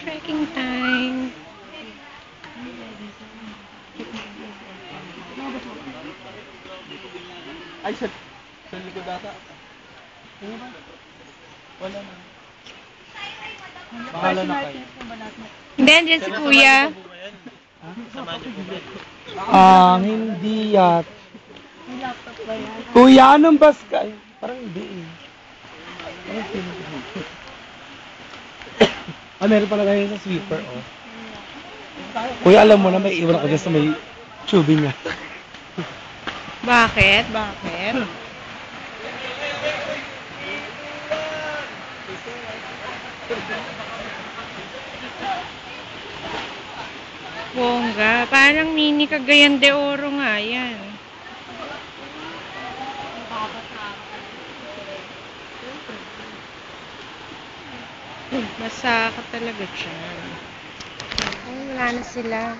Trekking time. Ay, sa likod ata. Ano ba? Wala na. Bahala na kayo. Hindi, andyan si Kuya. Hindi yat. Kuya, anong bus ka? Parang hindi eh. Meron pala tayo sa sweeper, oh. Kuya, alam mo na may iwan ako dyan sa may tubing niya. Bakit? Bakit? Bongga. Parang mini Cagayan de Oro nga yan. Basa ka talaga dyan. Ay, wala na sila.